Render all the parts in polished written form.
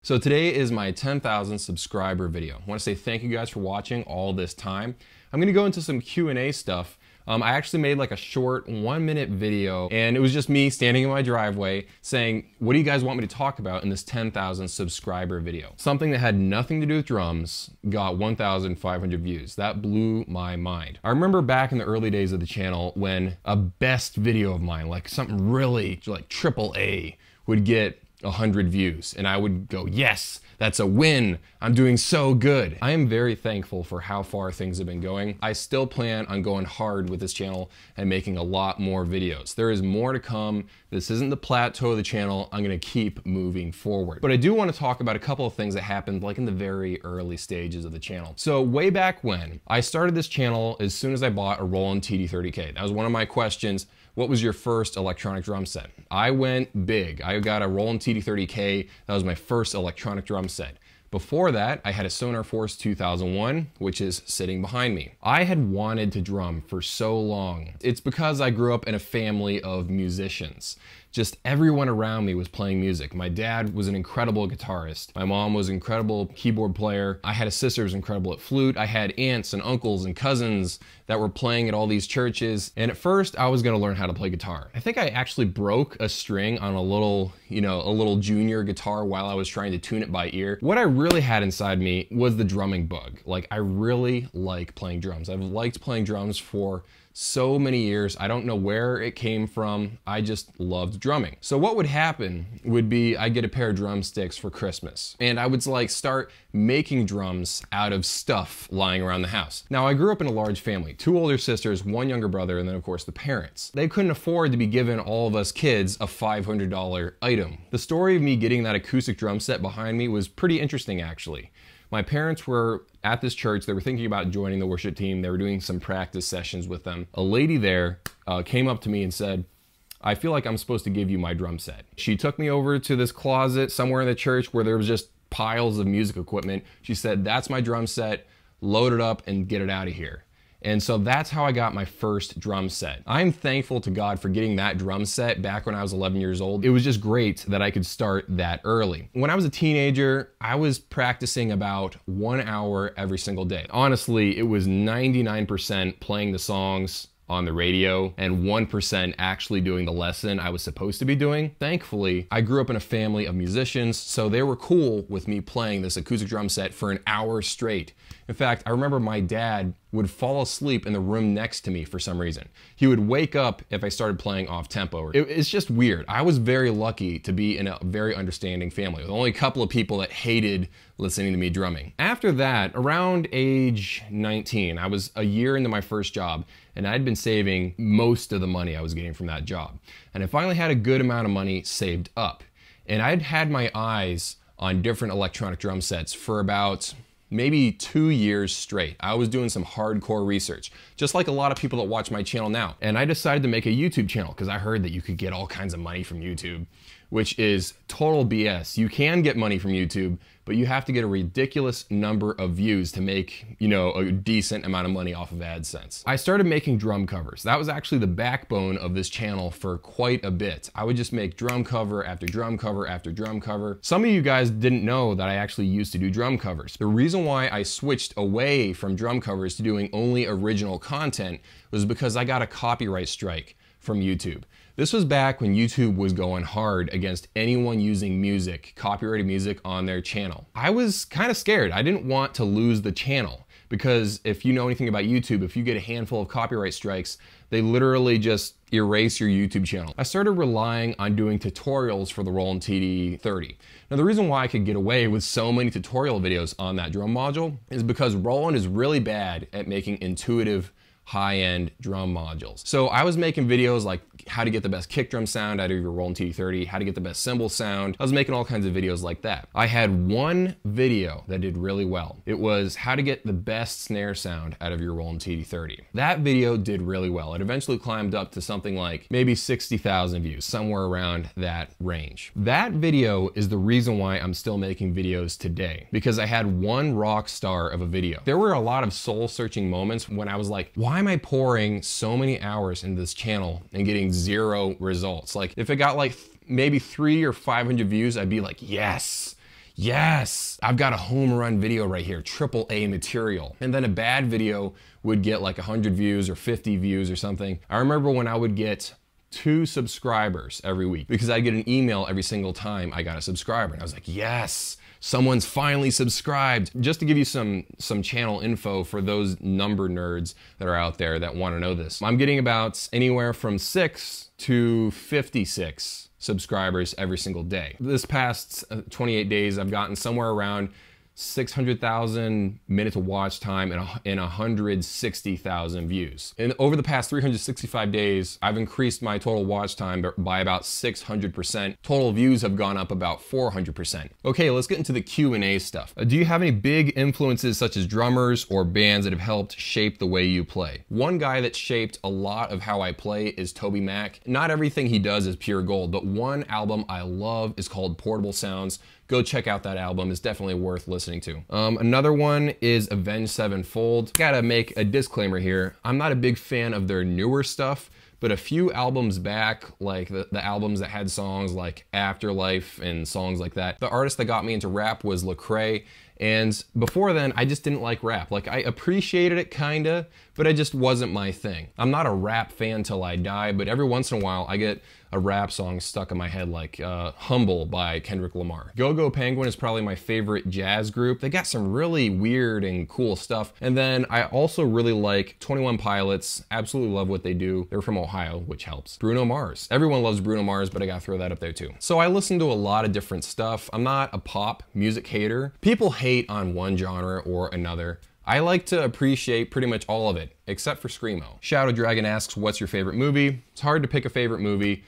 So today is my 10,000 subscriber video. I want to say thank you guys for watching all this time. I'm going to go into some Q&A stuff. I actually made like a short 1-minute video and it was just me standing in my driveway saying, what do you guys want me to talk about in this 10,000 subscriber video? Something that had nothing to do with drums got 1,500 views. That blew my mind. I remember back in the early days of the channel when a best video of mine, like something really like AAA, would get 100 views and I would go, yes, that's a win. I'm doing so good. I am very thankful for how far things have been going. I still plan on going hard with this channel and making a lot more videos. There is more to come. This isn't the plateau of the channel. I'm gonna keep moving forward. But I do want to talk about a couple of things that happened like in the very early stages of the channel. So way back when, I started this channel as soon as I bought a Roland TD30K. That was one of my questions. What was your first electronic drum set? I went big. I got a Roland TD30K. That was my first electronic drum set. Before that, I had a Sonar Force 2001, which is sitting behind me. I had wanted to drum for so long. It's because I grew up in a family of musicians. Just everyone around me was playing music. My dad was an incredible guitarist. My mom was an incredible keyboard player. I had a sister who was incredible at flute. I had aunts and uncles and cousins that were playing at all these churches. And at first I was gonna learn how to play guitar. I think I actually broke a string on a little junior guitar while I was trying to tune it by ear. What I really had inside me was the drumming bug. Like, I really like playing drums. I've liked playing drums for so many years. I don't know where it came from. I just loved drumming. So what would happen would be I'd get a pair of drumsticks for Christmas and I would like start making drums out of stuff lying around the house. Now, I grew up in a large family, 2 older sisters, 1 younger brother, and then of course the parents. They couldn't afford to be giving all of us kids a $500 item. The story of me getting that acoustic drum set behind me was pretty interesting actually. My parents were at this church. They were thinking about joining the worship team. They were doing some practice sessions with them. A lady there came up to me and said, I feel like I'm supposed to give you my drum set. She took me over to this closet somewhere in the church where there was just piles of music equipment. She said, that's my drum set, load it up and get it out of here. And so that's how I got my first drum set. I'm thankful to God for getting that drum set back when I was 11 years old. It was just great that I could start that early. When I was a teenager, I was practicing about 1 hour every single day. Honestly, it was 99% playing the songs on the radio and 1% actually doing the lesson I was supposed to be doing. Thankfully, I grew up in a family of musicians, so they were cool with me playing this acoustic drum set for an hour straight. In fact, I remember my dad would fall asleep in the room next to me for some reason. He would wake up if I started playing off tempo. It's just weird. I was very lucky to be in a very understanding family with only a couple of people that hated listening to me drumming. After that, around age 19, I was a year into my first job and I'd been saving most of the money I was getting from that job. And I finally had a good amount of money saved up. And I'd had my eyes on different electronic drum sets for about maybe 2 years straight. I was doing some hardcore research, just like a lot of people that watch my channel now. And I decided to make a YouTube channel because I heard that you could get all kinds of money from YouTube, which is total BS. You can get money from YouTube, but you have to get a ridiculous number of views to make, a decent amount of money off of AdSense. I started making drum covers. That was actually the backbone of this channel for quite a bit. I would just make drum cover after drum cover after drum cover. Some of you guys didn't know that I actually used to do drum covers. The reason why I switched away from drum covers to doing only original content was because I got a copyright strike from YouTube. This was back when YouTube was going hard against anyone using music, copyrighted music on their channel. I was kind of scared. I didn't want to lose the channel because if you know anything about YouTube, if you get a handful of copyright strikes, they literally just erase your YouTube channel. I started relying on doing tutorials for the Roland TD30. Now, the reason why I could get away with so many tutorial videos on that drum module is because Roland is really bad at making intuitive high-end drum modules. So I was making videos like how to get the best kick drum sound out of your Roland TD30, how to get the best cymbal sound. I was making all kinds of videos like that. I had one video that did really well. It was how to get the best snare sound out of your Roland TD30. That video did really well. It eventually climbed up to something like maybe 60,000 views, somewhere around that range. That video is the reason why I'm still making videos today, because I had one rock star of a video. There were a lot of soul-searching moments when I was like, why am I pouring so many hours into this channel and getting 0 results? Like, if it got like maybe 300 or 500 views, I'd be like, yes, yes, I've got a home run video right here, AAA material. And then a bad video would get like 100 views or 50 views or something. I remember when I would get 2 subscribers every week because I'd get an email every single time I got a subscriber. And I was like, yes, someone's finally subscribed. Just to give you some channel info for those number nerds that are out there that want to know this. I'm getting about anywhere from 6 to 56 subscribers every single day. This past 28 days, I've gotten somewhere around 600,000 minutes of watch time and 160,000 views. And over the past 365 days, I've increased my total watch time by about 600%. Total views have gone up about 400%. Okay, let's get into the Q&A stuff. Do you have any big influences such as drummers or bands that have helped shape the way you play? One guy that shaped a lot of how I play is Toby Mac. Not everything he does is pure gold, but one album I love is called Portable Sounds. Go check out that album, it's definitely worth listening to. Another one is Avenged Sevenfold. Gotta make a disclaimer here, I'm not a big fan of their newer stuff, but a few albums back, like the albums that had songs like Afterlife and songs like that, the artist that got me into rap was Lecrae. And before then, I just didn't like rap. Like, I appreciated it kinda, but it just wasn't my thing. I'm not a rap fan till I die, but every once in a while, I get a rap song stuck in my head, like Humble by Kendrick Lamar. Go-Go Penguin is probably my favorite jazz group. They got some really weird and cool stuff. And then I also really like 21 Pilots. Absolutely love what they do. They're from Ohio, which helps. Bruno Mars. Everyone loves Bruno Mars, but I gotta throw that up there too. So I listen to a lot of different stuff. I'm not a pop music hater. People hate on one genre or another. I like to appreciate pretty much all of it, except for Screamo. Shadow Dragon asks, what's your favorite movie? It's hard to pick a favorite movie.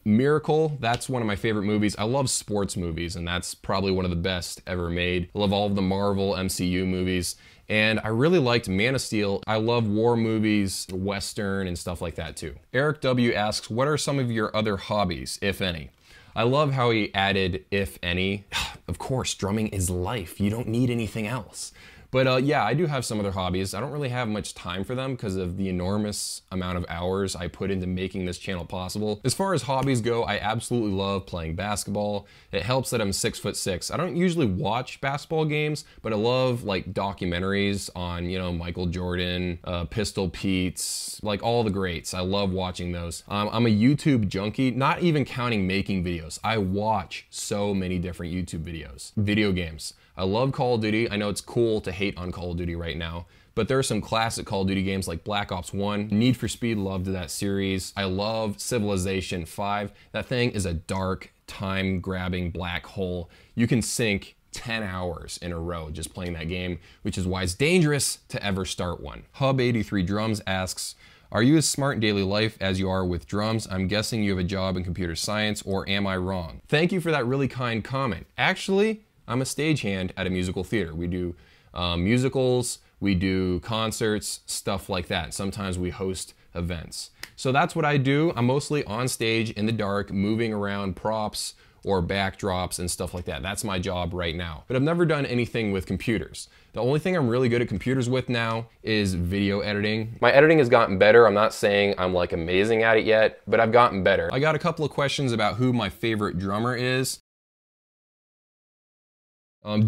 Miracle, that's one of my favorite movies. I love sports movies, and that's probably one of the best ever made. I love all of the Marvel MCU movies. And I really liked Man of Steel. I love war movies, Western, and stuff like that too. Eric W asks, what are some of your other hobbies, if any? I love how he added, if any. Of course, drumming is life. You don't need anything else. But yeah, I do have some other hobbies. I don't really have much time for them because of the enormous amount of hours I put into making this channel possible. As far as hobbies go, I absolutely love playing basketball. It helps that I'm 6'6". I don't usually watch basketball games, but I love like documentaries on, you know, Michael Jordan, Pistol Pete's, like all the greats. I love watching those. I'm a YouTube junkie, not even counting making videos. I watch so many different YouTube videos. Video games. I love Call of Duty. I know it's cool to hate on Call of Duty right now, but there are some classic Call of Duty games like Black Ops 1, Need for Speed, loved that series. I love Civilization 5. That thing is a dark, time-grabbing black hole. You can sink 10 hours in a row just playing that game, which is why it's dangerous to ever start one. Hub83 Drums asks, are you as smart in daily life as you are with drums? I'm guessing you have a job in computer science, or am I wrong? Thank you for that really kind comment. Actually, I'm a stagehand at a musical theater. We do musicals, we do concerts, stuff like that. Sometimes we host events. So that's what I do. I'm mostly on stage in the dark, moving around props or backdrops and stuff like that. That's my job right now. But I've never done anything with computers. The only thing I'm really good at computers with now is video editing. My editing has gotten better. I'm not saying I'm like amazing at it yet, but I've gotten better. I got a couple of questions about who my favorite drummer is.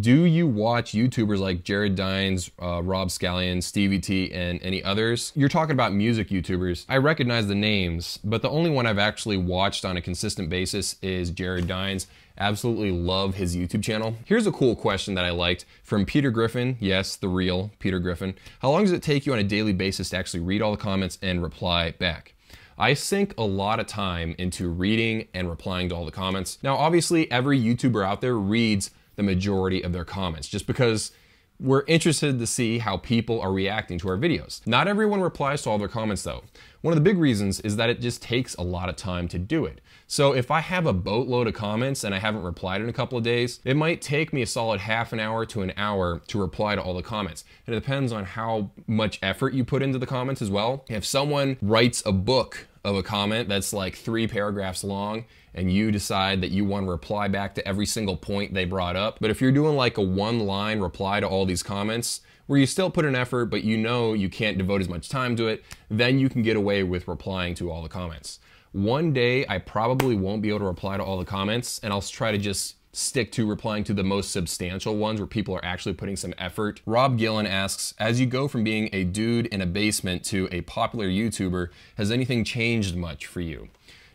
Do you watch YouTubers like Jared Dines, Rob Scallion, Stevie T, and any others? You're talking about music YouTubers. I recognize the names, but the only one I've actually watched on a consistent basis is Jared Dines. Absolutely love his YouTube channel. Here's a cool question that I liked from Peter Griffin. Yes, the real Peter Griffin. How long does it take you on a daily basis to actually read all the comments and reply back? I sink a lot of time into reading and replying to all the comments. Now, obviously, every YouTuber out there reads the majority of their comments, just because we're interested to see how people are reacting to our videos. Not everyone replies to all their comments though. One of the big reasons is that it just takes a lot of time to do it. So if I have a boatload of comments and I haven't replied in a couple of days, it might take me a solid half an hour to an hour to reply to all the comments. And it depends on how much effort you put into the comments as well. If someone writes a book of a comment that's like 3 paragraphs long and you decide that you want to reply back to every single point they brought up, but if you're doing like a 1-line reply to all these comments where you still put an effort but you know you can't devote as much time to it, then you can get away with replying to all the comments. One day I probably won't be able to reply to all the comments and I'll try to just stick to replying to the most substantial ones where people are actually putting some effort. Rob Gillen asks, as you go from being a dude in a basement to a popular YouTuber, has anything changed much for you?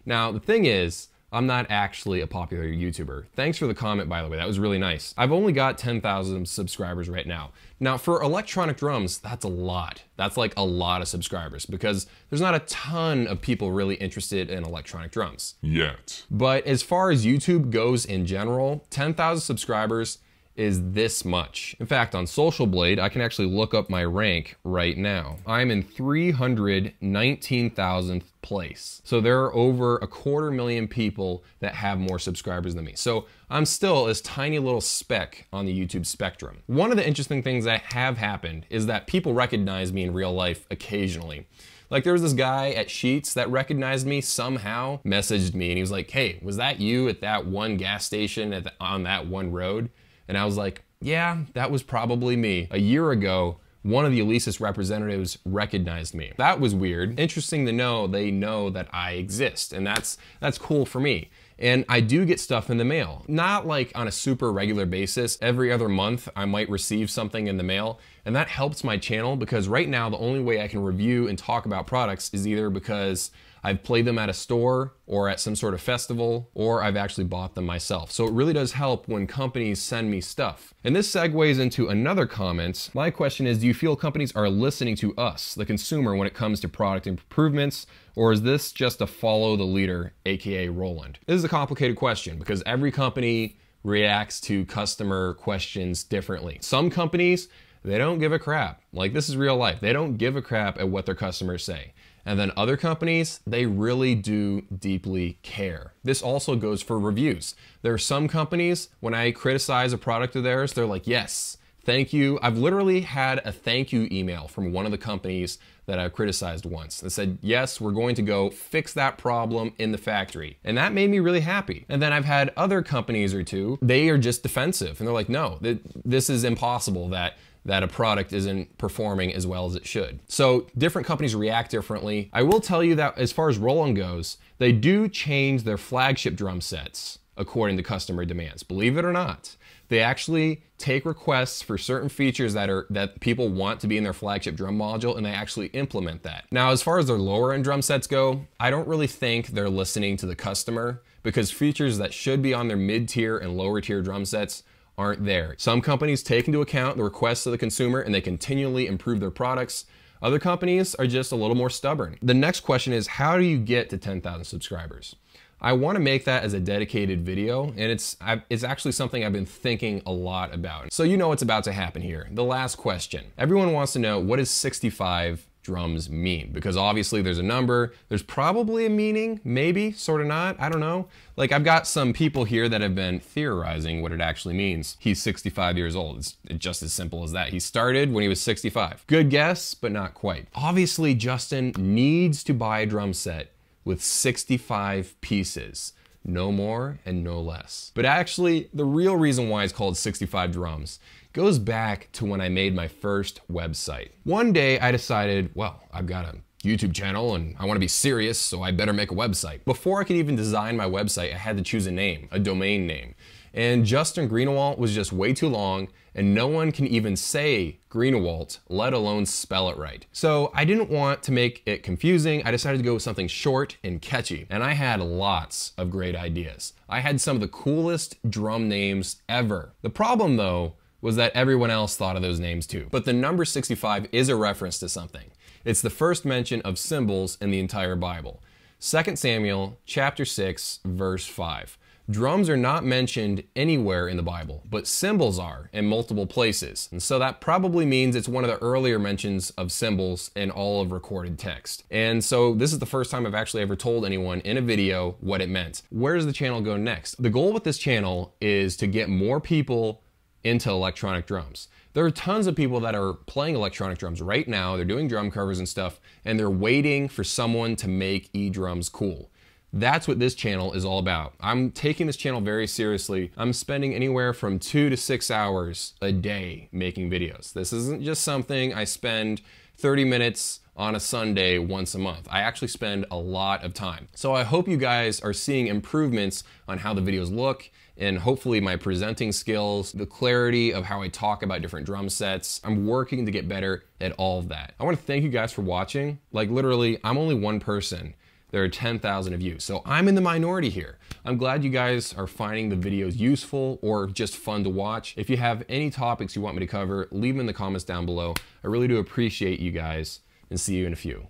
Now, the thing is, I'm not actually a popular YouTuber. Thanks for the comment, by the way. That was really nice. I've only got 10,000 subscribers right now. Now, for electronic drums, that's a lot. That's like a lot of subscribers because there's not a ton of people really interested in electronic drums yet. But as far as YouTube goes in general, 10,000 subscribers is this much. In fact, on Social Blade, I can actually look up my rank right now. I'm in 319,000th place. So there are over 250,000 people that have more subscribers than me. So I'm still this tiny little speck on the YouTube spectrum. One of the interesting things that have happened is that people recognize me in real life occasionally. Like there was this guy at Sheetz that recognized me somehow, messaged me, and he was like, hey, was that you at that one gas station on that one road? And I was like, yeah, that was probably me. A year ago, one of the Alesis representatives recognized me. That was weird. Interesting to know they know that I exist, and that's cool for me. And I do get stuff in the mail. Not like on a super regular basis. Every other month, I might receive something in the mail, and that helps my channel because right now, the only way I can review and talk about products is either because I've played them at a store or at some sort of festival, or I've actually bought them myself. So it really does help when companies send me stuff. And this segues into another comment. My question is, do you feel companies are listening to us, the consumer, when it comes to product improvements, or is this just a follow the leader, AKA Roland? This is a complicated question because every company reacts to customer questions differently. Some companies, they don't give a crap. Like this is real life. They don't give a crap at what their customers say. And then other companies, they really do deeply care. This also goes for reviews. There are some companies, when I criticize a product of theirs, they're like, yes, thank you. I've literally had a thank you email from one of the companies that I've criticized once that said, yes, we're going to go fix that problem in the factory. And that made me really happy. And then I've had other companies or two, they are just defensive. And they're like, no, this is impossible that a product isn't performing as well as it should. So different companies react differently. I will tell you that as far as Roland goes, they do change their flagship drum sets according to customer demands. Believe it or not, they actually take requests for certain features that people want to be in their flagship drum module, and they actually implement that. Now, as far as their lower end drum sets go, I don't really think they're listening to the customer because features that should be on their mid-tier and lower tier drum sets aren't there. Some companies take into account the requests of the consumer and they continually improve their products. Other companies are just a little more stubborn. The next question is, how do you get to 10,000 subscribers? I want to make that as a dedicated video, and it's actually something I've been thinking a lot about. So you know what's about to happen here. The last question. Everyone wants to know, what does 65 drums mean? Because obviously there's a number, there's probably a meaning, maybe, sort of not, I don't know. Like I've got some people here that have been theorizing what it actually means. He's 65 years old, it's just as simple as that. He started when he was 65. Good guess, but not quite. Obviously Justin needs to buy a drum set with 65 pieces. No more and no less. But actually, the real reason why it's called 65 drums goes back to when I made my first website. One day I decided, well, I've got a YouTube channel and I want to be serious, so I better make a website. Before I could even design my website, I had to choose a name, a domain name. And Justin Greenewalt was just way too long, and no one can even say Greenewalt, let alone spell it right. So I didn't want to make it confusing. I decided to go with something short and catchy, and I had lots of great ideas. I had some of the coolest drum names ever. The problem though was that everyone else thought of those names too. But the number 65 is a reference to something. It's the first mention of cymbals in the entire Bible. 2 Samuel chapter 6, verse 5. Drums are not mentioned anywhere in the Bible, but cymbals are in multiple places. And so that probably means it's one of the earlier mentions of cymbals in all of recorded text. And so this is the first time I've actually ever told anyone in a video what it meant. Where does the channel go next? The goal with this channel is to get more people into electronic drums. There are tons of people that are playing electronic drums right now. They're doing drum covers and stuff, and they're waiting for someone to make e-drums cool. That's what this channel is all about. I'm taking this channel very seriously. I'm spending anywhere from 2 to 6 hours a day making videos. This isn't just something I spend 30 minutes on a Sunday once a month. I actually spend a lot of time. So I hope you guys are seeing improvements on how the videos look, and hopefully my presenting skills, the clarity of how I talk about different drum sets. I'm working to get better at all of that. I want to thank you guys for watching. Like literally, I'm only one person. There are 10,000 of you, so I'm in the minority here. I'm glad you guys are finding the videos useful or just fun to watch. If you have any topics you want me to cover, leave them in the comments down below. I really do appreciate you guys, and see you in a few.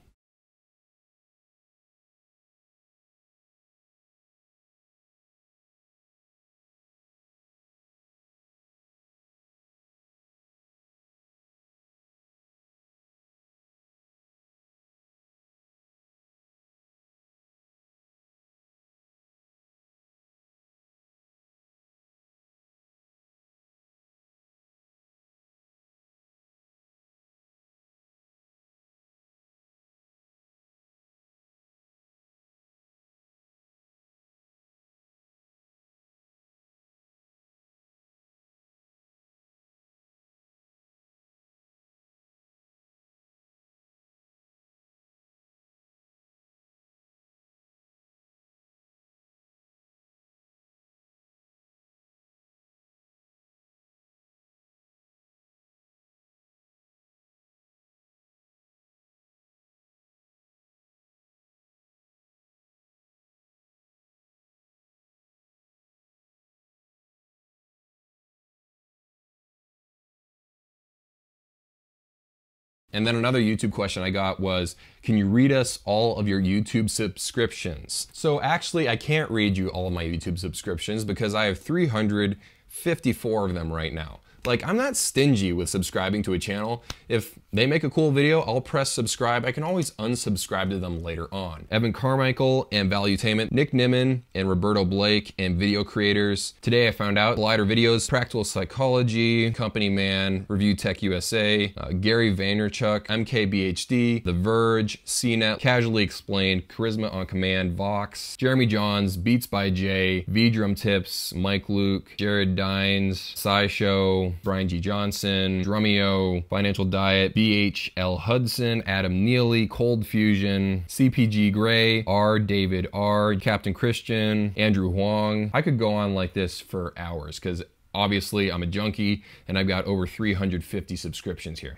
And then another YouTube question I got was, can you read us all of your YouTube subscriptions? So actually, I can't read you all of my YouTube subscriptions because I have 354 of them right now. Like, I'm not stingy with subscribing to a channel. If they make a cool video, I'll press subscribe. I can always unsubscribe to them later on. Evan Carmichael and Valuetainment, Nick Nimmin and Roberto Blake and video creators. Today I found out Collider Videos, Practical Psychology, Company Man, Review Tech USA, Gary Vaynerchuk, MKBHD, The Verge, CNET, Casually Explained, Charisma on Command, Vox, Jeremy Johns, Beats by Jay, V-Drum Tips, Mike Luke, Jared Dines, SciShow, Brian G. Johnson, Drumeo, Financial Diet, BHL Hudson, Adam Neely, Cold Fusion, CPG Gray, R. David R., Captain Christian, Andrew Huang. I could go on like this for hours because obviously I'm a junkie and I've got over 350 subscriptions here.